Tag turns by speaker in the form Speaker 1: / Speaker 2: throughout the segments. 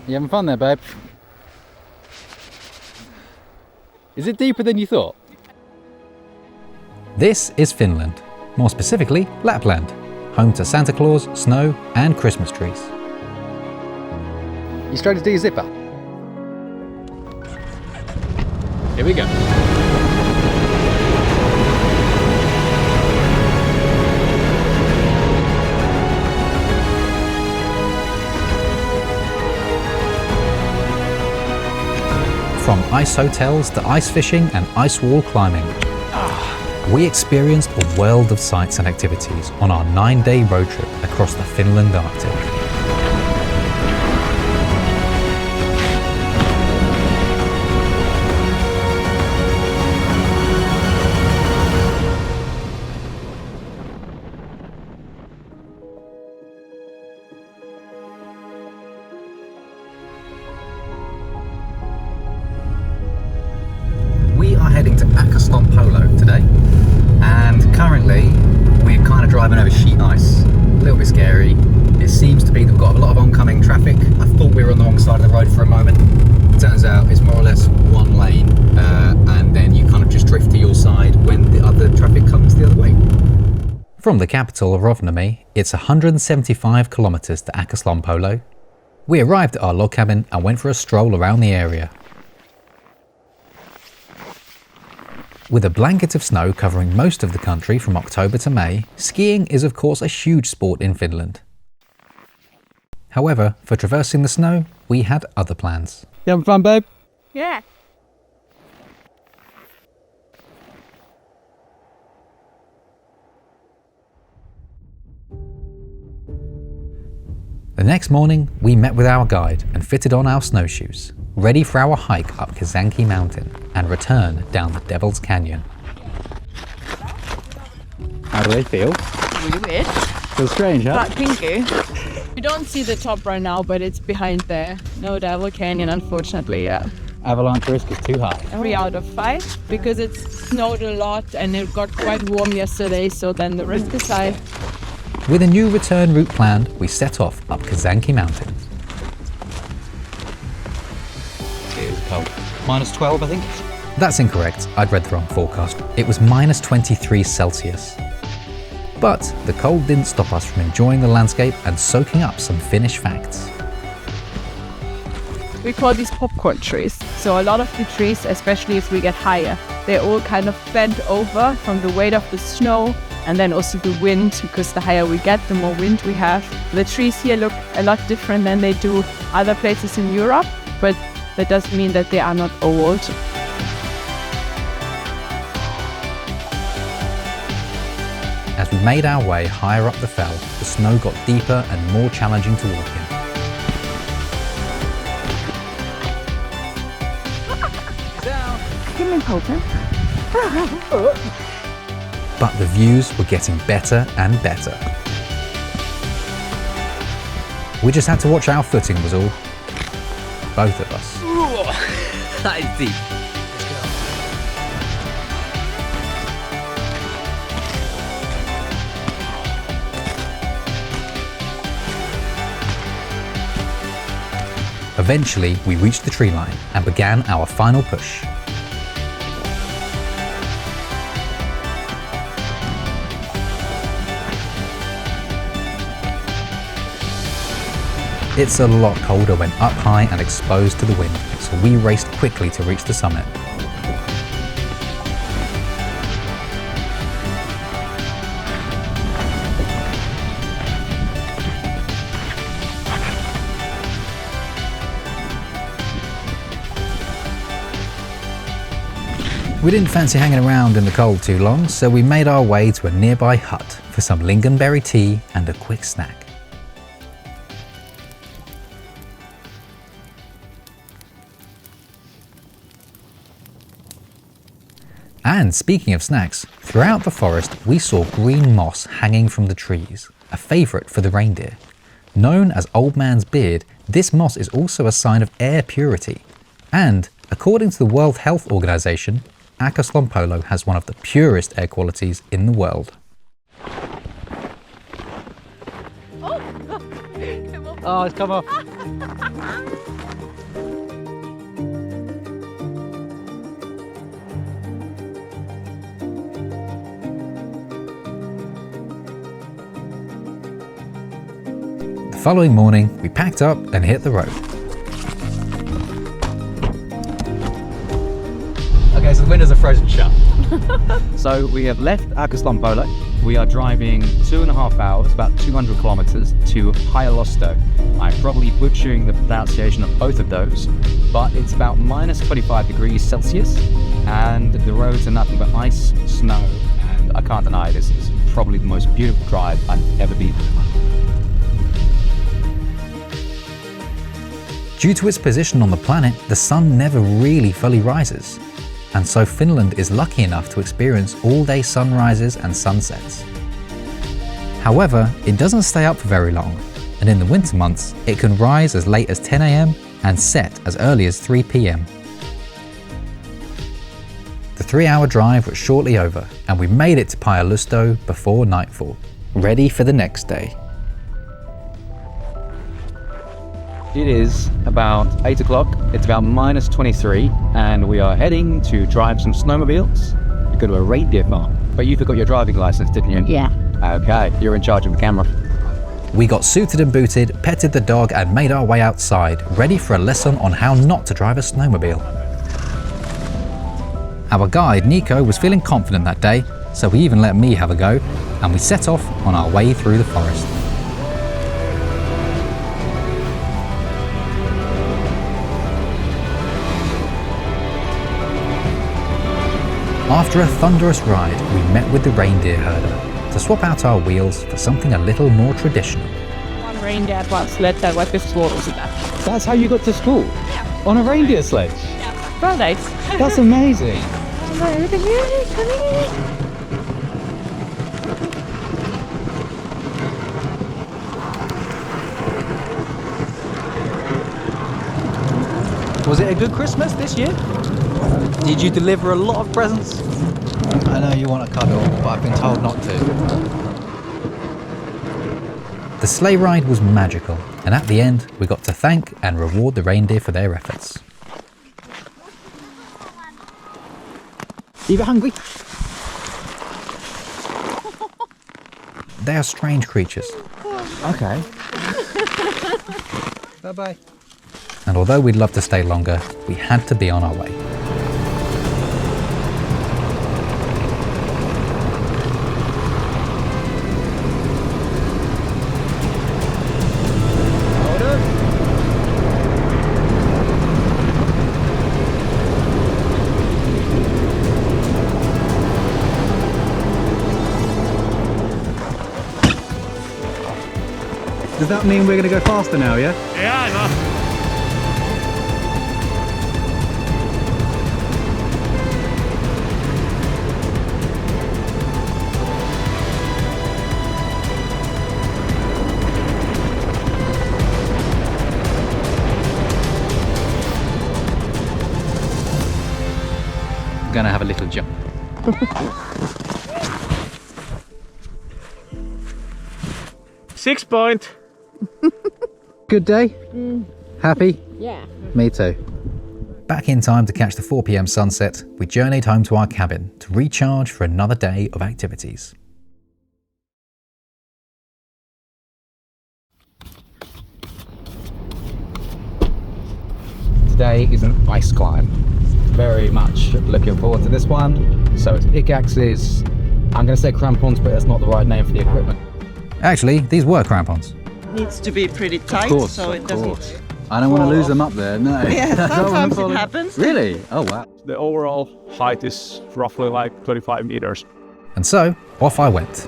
Speaker 1: You having fun there, babe? Is it deeper than you thought?
Speaker 2: This is Finland, more specifically Lapland, home to Santa Claus, snow and Christmas trees.
Speaker 1: You started to do your zipper? Here we go.
Speaker 2: From ice hotels to ice fishing and ice wall climbing, we experienced a world of sights and activities on our 9-day road trip across the Finland Arctic. We are heading to Äkäslompolo today, and currently we're kind of driving over sheet ice. A little bit scary. It seems to be that we've got a lot of oncoming traffic. I thought we were on the wrong side of the road for a moment. Turns out it's more or less one lane, and then you kind of just drift to your side when the other traffic comes the other way. From the capital of Rovaniemi, it's 175 kilometers to Äkäslompolo. We arrived at our log cabin and went for a stroll around the area. With a blanket of snow covering most of the country from October to May, skiing is of course a huge sport in Finland. However, for traversing the snow, we had other plans.
Speaker 1: You having fun, babe?
Speaker 3: Yeah.
Speaker 2: The next morning, we met with our guide and fitted on our snowshoes, ready for our hike up Scenic mountain and return down the Devil's Canyon.
Speaker 1: How do they feel?
Speaker 3: Really weird.
Speaker 1: Feels strange, huh?
Speaker 3: But pinky. We don't see the top right now, but it's behind there. No Devil Canyon, unfortunately, yeah.
Speaker 1: Avalanche risk is too high.
Speaker 3: 3 out of 5 because it snowed a lot and it got quite warm yesterday, so then the risk is high.
Speaker 2: With a new return route planned, we set off up Scenic mountain.
Speaker 1: It is cold. -12, I think.
Speaker 2: That's incorrect, I'd read the wrong forecast. It was -23 Celsius. But the cold didn't stop us from enjoying the landscape and soaking up some Finnish facts.
Speaker 3: We call these popcorn trees. So a lot of the trees, especially if we get higher, they're all kind of bent over from the weight of the snow and then also the wind, because the higher we get, the more wind we have. The trees here look a lot different than they do other places in Europe, but that doesn't mean that they are not old.
Speaker 2: As we made our way higher up the fell, the snow got deeper and more challenging to walk in.
Speaker 3: Give me hope,
Speaker 2: But the views were getting better and better. We just had to watch our footing was all. Both of us.
Speaker 1: That is deep.
Speaker 2: Eventually, we reached the tree line and began our final push. It's a lot colder when up high and exposed to the wind, so we raced quickly to reach the summit. We didn't fancy hanging around in the cold too long, so we made our way to a nearby hut for some lingonberry tea and a quick snack. And speaking of snacks, throughout the forest we saw green moss hanging from the trees, a favourite for the reindeer. Known as Old Man's Beard, this moss is also a sign of air purity. And, according to the World Health Organization, Äkäslompolo has one of the purest air qualities in the world.
Speaker 1: Oh, it's come off.
Speaker 2: following morning, we packed up and hit the road.
Speaker 1: Okay, so the windows are frozen shut. So we have left Äkäslompolo. We are driving 2.5 hours, about 200 kilometers to Luosto. I'm probably butchering the pronunciation of both of those, but it's about minus 25 degrees Celsius, and the roads are nothing but ice, snow, and I can't deny this is probably the most beautiful drive I've ever been on.
Speaker 2: Due to its position on the planet, the sun never really fully rises. And so Finland is lucky enough to experience all-day sunrises and sunsets. However, it doesn't stay up for very long, and in the winter months, it can rise as late as 10 AM and set as early as 3 PM. The 3-hour drive was shortly over, and we made it to Luosto before nightfall, ready for the next day.
Speaker 1: It is about 8 o'clock, it's about minus 23, and we are heading to drive some snowmobiles to go to a reindeer farm. But you forgot your driving license, didn't you?
Speaker 3: Yeah.
Speaker 1: Okay, you're in charge of the camera.
Speaker 2: We got suited and booted, petted the dog, and made our way outside, ready for a lesson on how not to drive a snowmobile. Our guide, Nico, was feeling confident that day, so he even let me have a go, and we set off on our way through the forest. After a thunderous ride, we met with the reindeer herder to swap out our wheels for something a little more traditional.
Speaker 3: One reindeer, one sled, that was before that.
Speaker 1: That's how you got to school?
Speaker 3: Yeah.
Speaker 1: On a reindeer sledge?
Speaker 3: Well, nice.
Speaker 1: That's amazing. Was it a good Christmas this year? Did you deliver a lot of presents? I know you want to cuddle, but I've been told not to.
Speaker 2: The sleigh ride was magical, and at the end, we got to thank and reward the reindeer for their efforts.
Speaker 1: You get hungry?
Speaker 2: They are strange creatures,
Speaker 1: Okay. Bye-bye.
Speaker 2: and although we'd love to stay longer, we had to be on our way.
Speaker 1: Does that mean we're going to go faster now, yeah?
Speaker 4: Yeah, I know.
Speaker 1: I'm going to have a little jump.
Speaker 4: Six point.
Speaker 1: Good day? Happy?
Speaker 3: Yeah.
Speaker 1: Me too.
Speaker 2: Back in time to catch the 4 PM sunset, we journeyed home to our cabin to recharge for another day of activities.
Speaker 1: Today is an ice climb. Very much looking forward to this one. So it's pickaxes. I'm going to say crampons, but that's not the right name for the equipment.
Speaker 2: Actually, these were crampons.
Speaker 5: Needs to be pretty tight, so it doesn't.
Speaker 1: I don't want to lose them up there, no.
Speaker 5: Yeah, sometimes it happens.
Speaker 1: Really? Oh wow.
Speaker 4: The overall height is roughly like 35 meters.
Speaker 2: And so, off I went.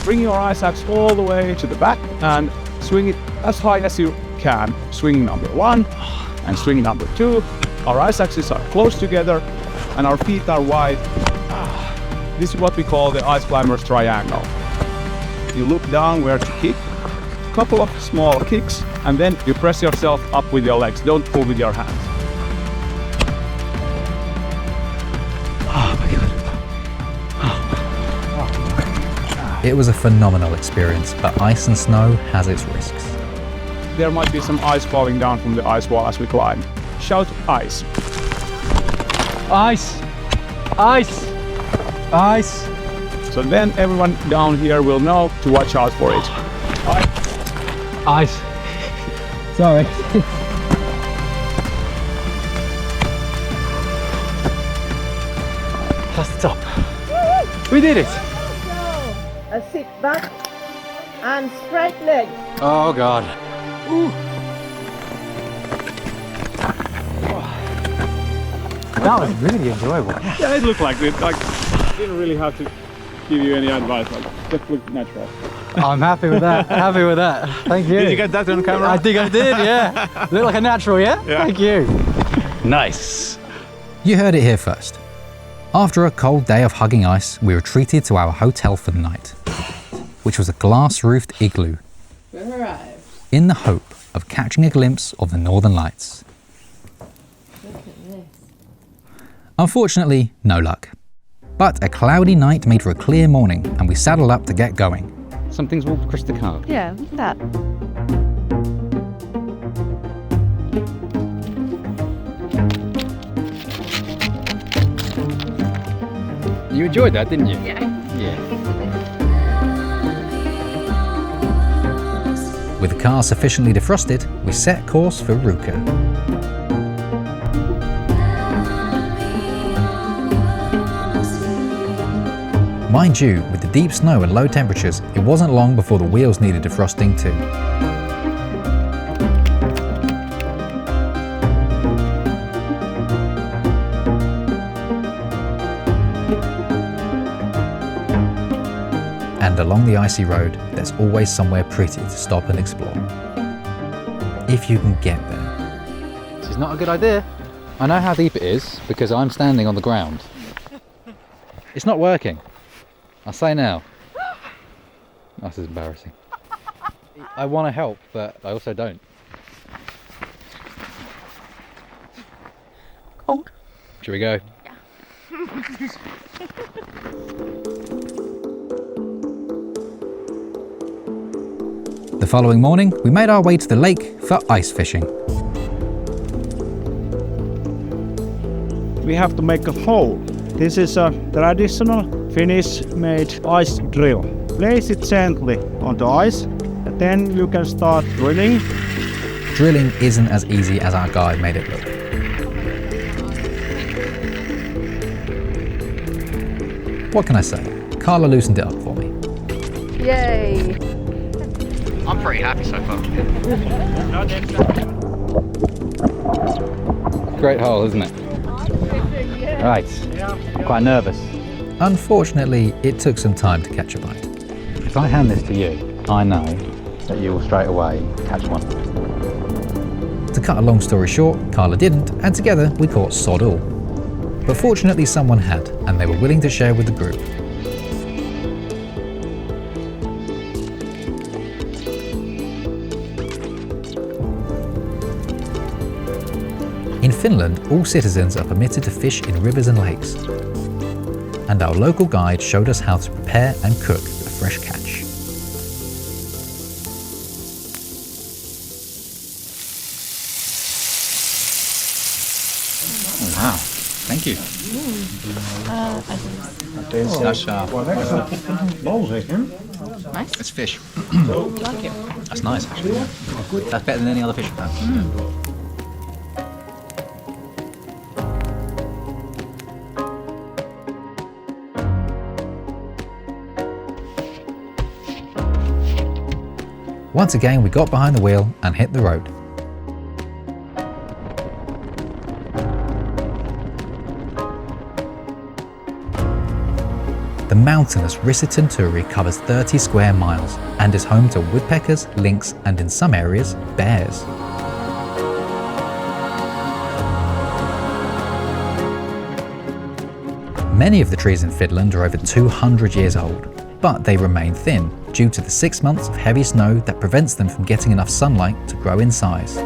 Speaker 4: Bring your ice axe all the way to the back and swing it as high as you can. Swing number 1 and swing number 2. Our ice axes are close together and our feet are wide. This is what we call the ice climber's triangle. You look down where to kick, a couple of small kicks, and then you press yourself up with your legs. Don't pull with your hands.
Speaker 2: It was a phenomenal experience, but ice and snow has its risks.
Speaker 4: There might be some ice falling down from the ice wall as we climb. Shout ice.
Speaker 1: Ice! Ice! Ice!
Speaker 4: So then everyone down here will know to watch out for it.
Speaker 2: Ice. Sorry. That's the top. We did it.
Speaker 5: A sit back and straight leg.
Speaker 2: Oh God. That was really enjoyable.
Speaker 4: Yeah, it looked like it. Like, didn't really have to give you any advice. Like, just looked natural.
Speaker 2: I'm happy with that. Happy with that. Thank you.
Speaker 4: Did you get that on camera?
Speaker 2: I think I did, yeah. Look like a natural, yeah?
Speaker 4: Yeah.
Speaker 2: Thank you.
Speaker 4: Nice.
Speaker 2: You heard it here first. After a cold day of hugging ice, we retreated to our hotel for the night, which was a glass-roofed igloo, in the hope of catching a glimpse of the Northern Lights. Unfortunately, no luck. But a cloudy night made for a clear morning, and we saddled up to get going. Something's walked across the car.
Speaker 3: Yeah, look at that.
Speaker 2: You enjoyed that, didn't you?
Speaker 3: Yeah.
Speaker 2: Yeah. With the car sufficiently defrosted, we set course for Ruka. Mind you, with the deep snow and low temperatures, it wasn't long before the wheels needed defrosting too. And along the icy road, there's always somewhere pretty to stop and explore. If you can get there. This is not a good idea. I know how deep it is because I'm standing on the ground. It's not working. I'll say now. This is embarrassing. I want to help, but I also don't.
Speaker 3: Oh.
Speaker 2: Should we go? The following morning, we made our way to the lake for ice fishing.
Speaker 4: We have to make a hole. This is a traditional Finnish made ice drill. Place it gently on the ice and then you can start drilling.
Speaker 2: Drilling isn't as easy as our guide made it look. What can I say? Carla loosened it up for me.
Speaker 3: Yay.
Speaker 2: I'm pretty happy so far. Great hole, isn't it? Right, I'm quite nervous. Unfortunately, it took some time to catch a bite. If I hand this to you, I know that you will straight away catch one. To cut a long story short, Carla didn't, and together we caught sod all. But fortunately someone had, and they were willing to share with the group. In Finland, all citizens are permitted to fish in rivers and lakes. And our local guide showed us how to prepare and cook a fresh catch. Oh, wow, thank you.
Speaker 3: Nice.
Speaker 2: It's fish.
Speaker 3: Like it.
Speaker 2: That's nice, actually. That's better than any other fish I've had. Once again, we got behind the wheel and hit the road. The mountainous Risitanturi covers 30 square miles and is home to woodpeckers, lynx, and in some areas, bears. Many of the trees in Finland are over 200 years old, but they remain thin due to the 6 months of heavy snow that prevents them from getting enough sunlight to grow in size.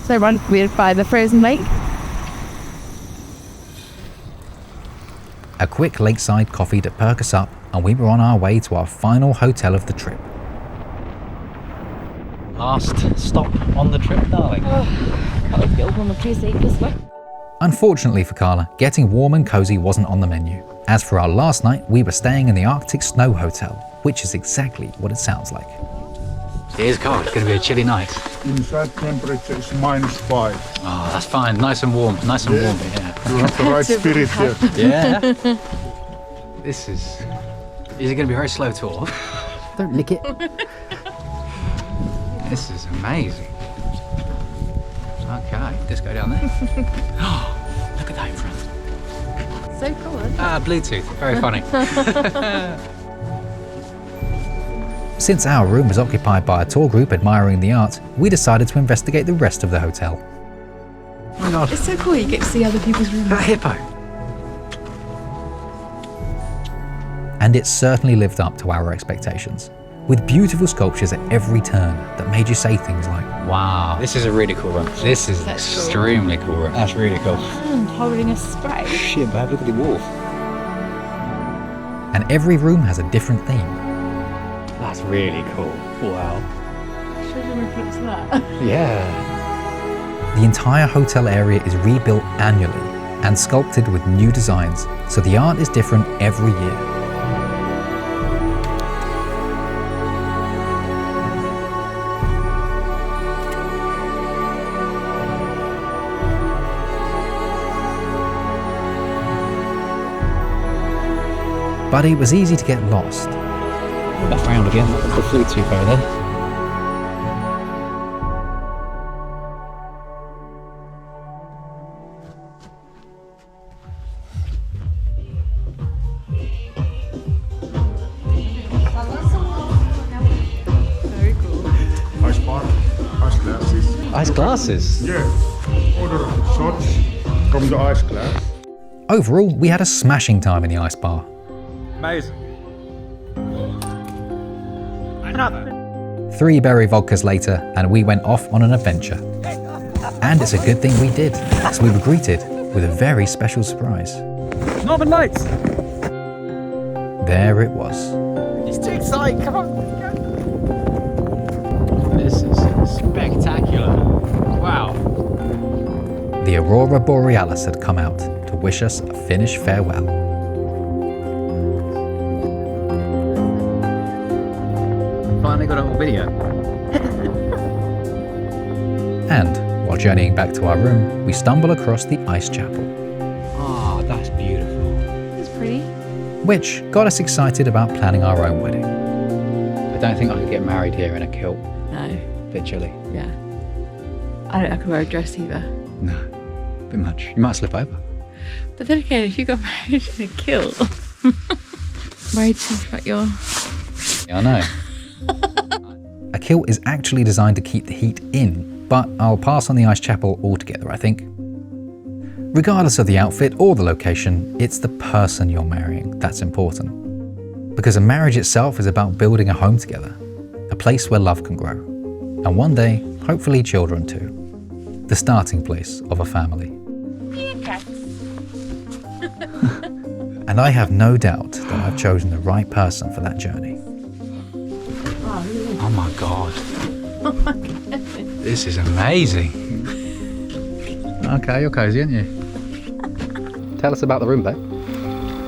Speaker 3: So we're by the frozen lake.
Speaker 2: A quick lakeside coffee to perk us up, and we were on our way to our final hotel of the trip.
Speaker 1: Last stop on the trip, darling.
Speaker 2: Unfortunately for Carla, getting warm and cozy wasn't on the menu. As for our last night, we were staying in the Arctic Snow Hotel, which is exactly what it sounds like.
Speaker 1: It is cold. It's going to be a chilly night.
Speaker 4: Inside temperature is -5.
Speaker 1: Oh, that's fine. Nice and warm. Nice and warm. Yeah.
Speaker 4: You have the right spirit here.
Speaker 1: Yeah. This is it going to be a very slow tour?
Speaker 2: Don't lick it.
Speaker 1: This is amazing. Okay, let's go down there. Look at that in front.
Speaker 3: So cool.
Speaker 1: Bluetooth. Very funny.
Speaker 2: Since our room was occupied by a tour group admiring the art, we decided to investigate the rest of the hotel.
Speaker 1: Oh my God.
Speaker 6: It's so cool, you get to see other people's rooms.
Speaker 1: That hippo.
Speaker 2: And it certainly lived up to our expectations, with beautiful sculptures at every turn that made you say things like,
Speaker 1: Wow, this is a really cool room. This is extremely cool room. That's really cool.
Speaker 3: And holding a spray.
Speaker 1: Shit, babe, look at the wolf.
Speaker 2: and every room has a different theme.
Speaker 1: That's really cool. Wow.
Speaker 3: Should have reflects that.
Speaker 1: Yeah.
Speaker 2: The entire hotel area is rebuilt annually and sculpted with new designs, so the art is different every year. But it was easy to get lost.
Speaker 1: Back round again. The Bluetooth over there.
Speaker 3: Very cool.
Speaker 4: Ice bar, ice glasses.
Speaker 1: Ice glasses.
Speaker 4: Yeah, order shots from the ice glass.
Speaker 2: Overall, we had a smashing time in the ice bar.
Speaker 4: Amazing.
Speaker 2: 3 berry vodkas later, and we went off on an adventure. And it's a good thing we did, as we were greeted with a very special surprise.
Speaker 1: Northern Lights.
Speaker 2: There it was.
Speaker 5: It's too exciting. Come on.
Speaker 1: This is spectacular. Wow.
Speaker 2: The Aurora Borealis had come out to wish us a Finnish farewell.
Speaker 1: Finally got a little video.
Speaker 2: And while journeying back to our room, we stumble across the ice chapel,
Speaker 1: Oh, that's beautiful.
Speaker 3: It's pretty.
Speaker 2: which got us excited about planning our own wedding.
Speaker 1: I don't think I could get married here in a kilt.
Speaker 3: No.
Speaker 1: Bit chilly.
Speaker 3: Yeah. I don't know if I can wear a dress either.
Speaker 1: No. Bit much. You might slip over.
Speaker 3: But then again, if you got married in a kilt, married to got your...
Speaker 1: Yeah, I know.
Speaker 2: A kilt is actually designed to keep the heat in, but I'll pass on the ice chapel altogether, I think. Regardless of the outfit or the location, it's the person you're marrying that's important. Because a marriage itself is about building a home together, a place where love can grow, and one day, hopefully children too. The starting place of a family. And I have no doubt that I've chosen the right person for that journey.
Speaker 1: Oh my God. This is amazing. Okay, you're cozy, aren't you? Tell us about the room, babe.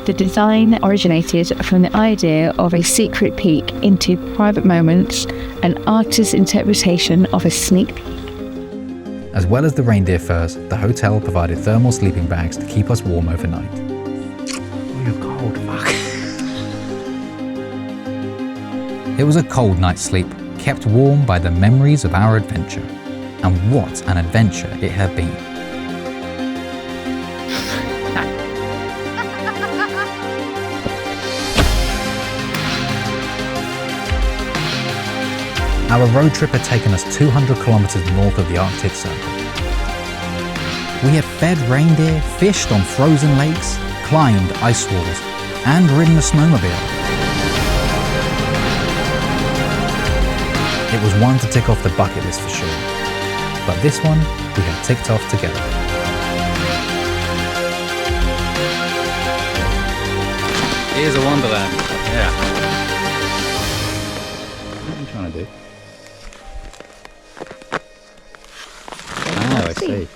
Speaker 7: The design originated from the idea of a secret peek into private moments, an artist's interpretation of a sneak peek.
Speaker 2: As well as the reindeer furs, the hotel provided thermal sleeping bags to keep us warm overnight.
Speaker 1: Oh, you're cold, fuck.
Speaker 2: It was a cold night's sleep, kept warm by the memories of our adventure. And what an adventure it had been. Our road trip had taken us 200 kilometers north of the Arctic Circle. We had fed reindeer, fished on frozen lakes, climbed ice walls, and ridden a snowmobile. It was one to tick off the bucket list for sure. but this one we have ticked off together.
Speaker 1: Here's a Wonderland. Yeah.
Speaker 2: What are you trying to do? Oh, I see.